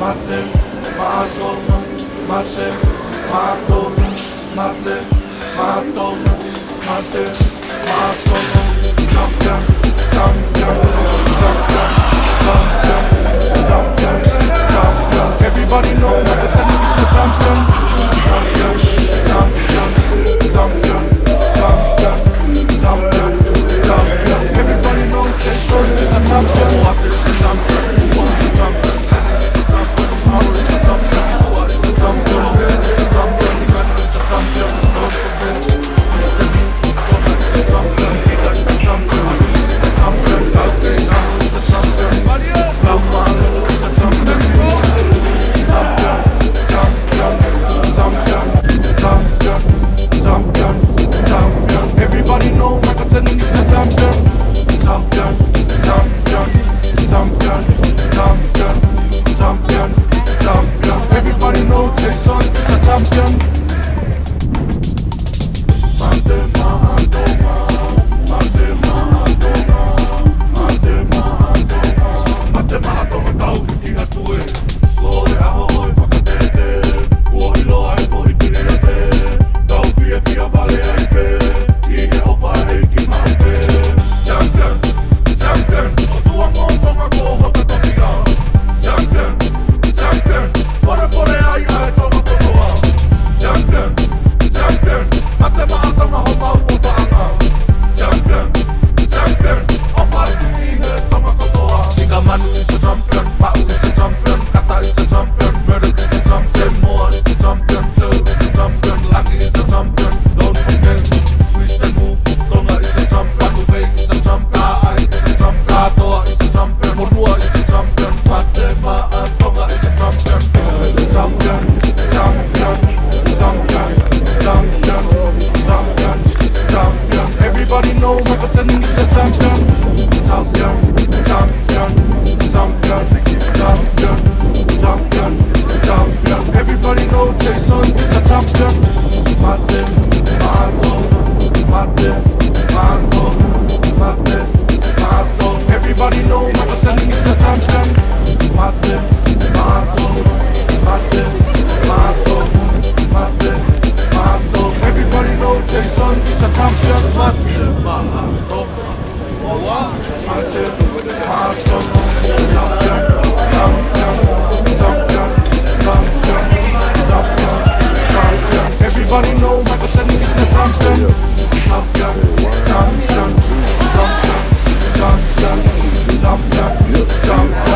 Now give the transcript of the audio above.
Mate, matona, mate, matona, mate, matona, mate, matona. Champion, champion, champion, champion, champion, champion. Everybody know that the champion is the champion. Champion, champion, champion, champion, champion, champion. Everybody knows that first is a champion. What is the champion? What's the champion? How is the champion? What is the champion? The champion, the man is the champion. Don't forget, it's a new champion. He got the champion. The champion, okay, now is the champion. Kamala is the champion. Champion, champion, champion, champion, champion, champion. Everybody know Michael Tenen is the champion. Champion, champion, champion, champion, champion, champion. Everybody know Jason is a champion. Mate Mahatoma, Mate Mahatoma, Mate Mahatoma, Mate Mahatoma tau tika tue. Koe aho oi whakatete, ua iloa e koe pirete. Tau fia fia vale ai pe, i he opa e ki mau pe. Champion, champion, o tua mō tonga ko hoka tokia. Champion, champion, pore pore ai ai tonga kotoa. Champion, champion, mate maatama ho mau o taanga. Champion, champion, o partu i he tonga kotoa. Ika manu is a champion, pau is a champion, kata is a champion, murder is a champion, Moa is a champion, Joe is a champion, Lucky is a champion. Don't forget, twist and move, tonga is a champion, Uvei is a champion, Ai is a champion, Katoa is a champion, Monua is a champion, Mate Maatoma is a champion. Champion, champion, champion, champion, champion, champion. Everybody know Michael Tenen is a champion. Champion, champion, champion, champion, champion, champion. Everybody know Jason is a champion. Mate, mato, mate, mato, mate, mato. Everybody know Michael Tenen is a champion. Mate, mato, mate, mato, mate, mato. Everybody know Jason is a champion. Mate, mato, mate, mato, champion, champion, champion, champion, champion, champion. Everybody know Michael Tenen is the champion. Champion, champion, champion, champion, champion, champion.